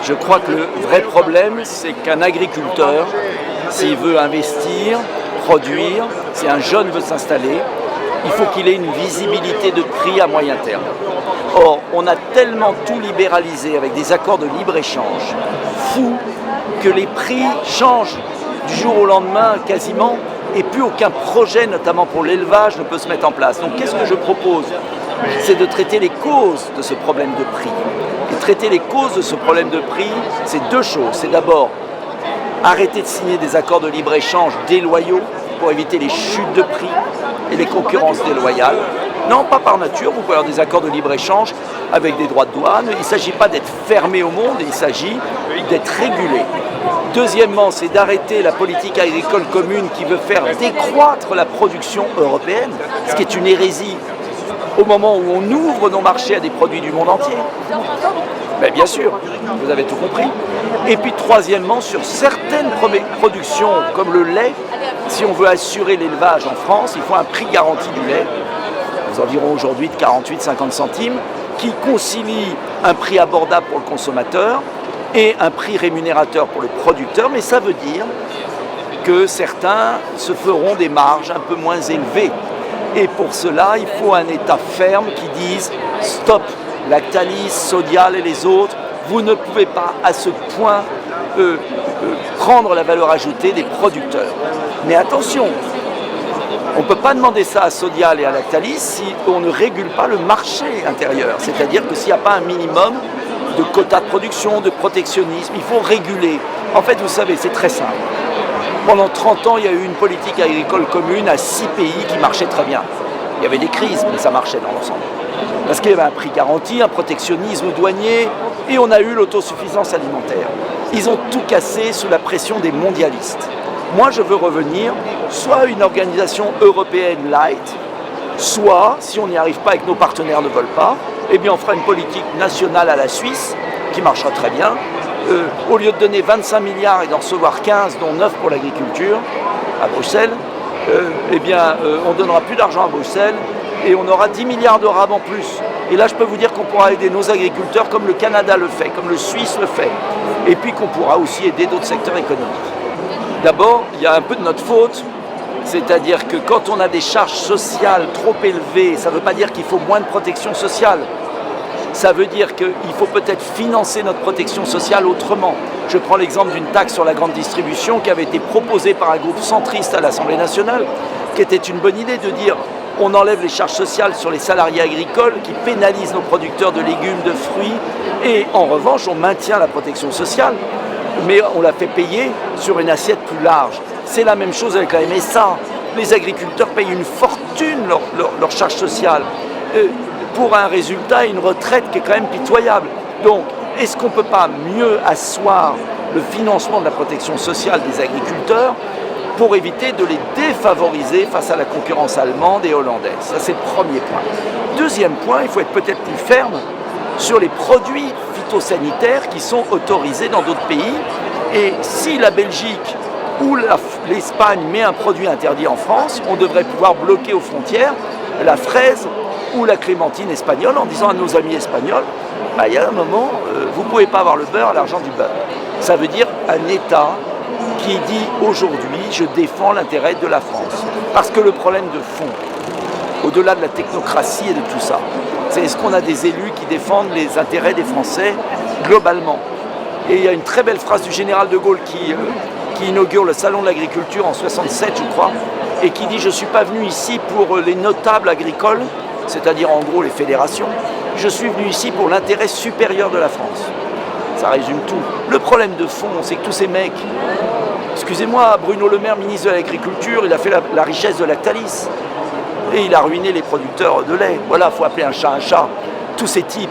Je crois que le vrai problème, c'est qu'un agriculteur, s'il veut investir, produire, si un jeune veut s'installer, il faut qu'il ait une visibilité de prix à moyen terme. Or, on a tellement tout libéralisé avec des accords de libre-échange fous que les prix changent du jour au lendemain quasiment et plus aucun projet, notamment pour l'élevage, ne peut se mettre en place. Donc qu'est-ce que je propose? C'est de traiter les causes de ce problème de prix. Et traiter les causes de ce problème de prix, c'est deux choses. C'est d'abord arrêter de signer des accords de libre-échange déloyaux pour éviter les chutes de prix et les concurrences déloyales. Non, pas par nature, vous pouvez avoir des accords de libre-échange avec des droits de douane. Il ne s'agit pas d'être fermé au monde, il s'agit d'être régulé. Deuxièmement, c'est d'arrêter la politique agricole commune qui veut faire décroître la production européenne, ce qui est une hérésie au moment où on ouvre nos marchés à des produits du monde entier. Mais bien sûr, vous avez tout compris. Et puis troisièmement, sur certaines productions comme le lait, si on veut assurer l'élevage en France, il faut un prix garanti du lait, aux environs aujourd'hui de 48-50 centimes, qui concilie un prix abordable pour le consommateur et un prix rémunérateur pour le producteur, mais ça veut dire que certains se feront des marges un peu moins élevées. Et pour cela, il faut un État ferme qui dise « Stop, Lactalis, Sodial et les autres, vous ne pouvez pas à ce point prendre la valeur ajoutée des producteurs. » Mais attention, on ne peut pas demander ça à Sodial et à Lactalis si on ne régule pas le marché intérieur. C'est-à-dire que s'il n'y a pas un minimum de quotas de production, de protectionnisme, il faut réguler. En fait, vous savez, c'est très simple. Pendant 30 ans, il y a eu une politique agricole commune à 6 pays qui marchait très bien. Il y avait des crises, mais ça marchait dans l'ensemble. Parce qu'il y avait un prix garanti, un protectionnisme douanier, et on a eu l'autosuffisance alimentaire. Ils ont tout cassé sous la pression des mondialistes. Moi, je veux revenir soit à une organisation européenne light, soit, si on n'y arrive pas et que nos partenaires ne veulent pas, eh bien on fera une politique nationale à la Suisse, qui marchera très bien. Au lieu de donner 25 milliards et d'en recevoir 15, dont 9 pour l'agriculture, à Bruxelles, on donnera plus d'argent à Bruxelles et on aura 10 milliards d'euros en plus. Et là, je peux vous dire qu'on pourra aider nos agriculteurs comme le Canada le fait, comme le Suisse le fait. Et puis qu'on pourra aussi aider d'autres secteurs économiques. D'abord, il y a un peu de notre faute, c'est-à-dire que quand on a des charges sociales trop élevées, ça ne veut pas dire qu'il faut moins de protection sociale. Ça veut dire qu'il faut peut-être financer notre protection sociale autrement. Je prends l'exemple d'une taxe sur la grande distribution qui avait été proposée par un groupe centriste à l'Assemblée nationale, qui était une bonne idée de dire on enlève les charges sociales sur les salariés agricoles qui pénalisent nos producteurs de légumes, de fruits, et en revanche on maintient la protection sociale, mais on la fait payer sur une assiette plus large. C'est la même chose avec la MSA. Les agriculteurs payent une fortune leurs charges sociales. Pour un résultat et une retraite qui est quand même pitoyable. Donc, est-ce qu'on ne peut pas mieux asseoir le financement de la protection sociale des agriculteurs pour éviter de les défavoriser face à la concurrence allemande et hollandaise? Ça, c'est le premier point. Deuxième point, il faut être peut-être plus ferme sur les produits phytosanitaires qui sont autorisés dans d'autres pays. Et si la Belgique ou l'Espagne met un produit interdit en France, on devrait pouvoir bloquer aux frontières la fraise ou la clémentine espagnole en disant à nos amis espagnols, il y a un moment, vous ne pouvez pas avoir le beurre à l'argent du beurre. Ça veut dire un État qui dit aujourd'hui, je défends l'intérêt de la France. Parce que le problème de fond, au-delà de la technocratie et de tout ça, c'est est-ce qu'on a des élus qui défendent les intérêts des Français globalement. Et il y a une très belle phrase du général de Gaulle qui inaugure le salon de l'agriculture en 67, je crois, et qui dit « Je ne suis pas venu ici pour les notables agricoles, c'est-à-dire en gros les fédérations, je suis venu ici pour l'intérêt supérieur de la France. » Ça résume tout. Le problème de fond, c'est que tous ces mecs, excusez-moi, Bruno Le Maire, ministre de l'Agriculture, il a fait la richesse de Lactalis. Et il a ruiné les producteurs de lait. Voilà, il faut appeler un chat un chat. Tous ces types,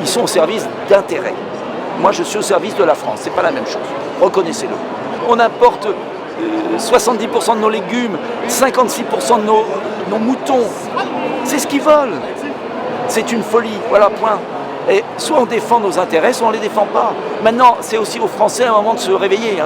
ils sont au service d'intérêt. Moi, je suis au service de la France, c'est pas la même chose. Reconnaissez-le. On importe 70% de nos légumes, 56% de nos moutons. C'est ce qu'ils veulent. C'est une folie, voilà, point. Et soit on défend nos intérêts, soit on ne les défend pas. Maintenant, c'est aussi aux Français un moment de se réveiller.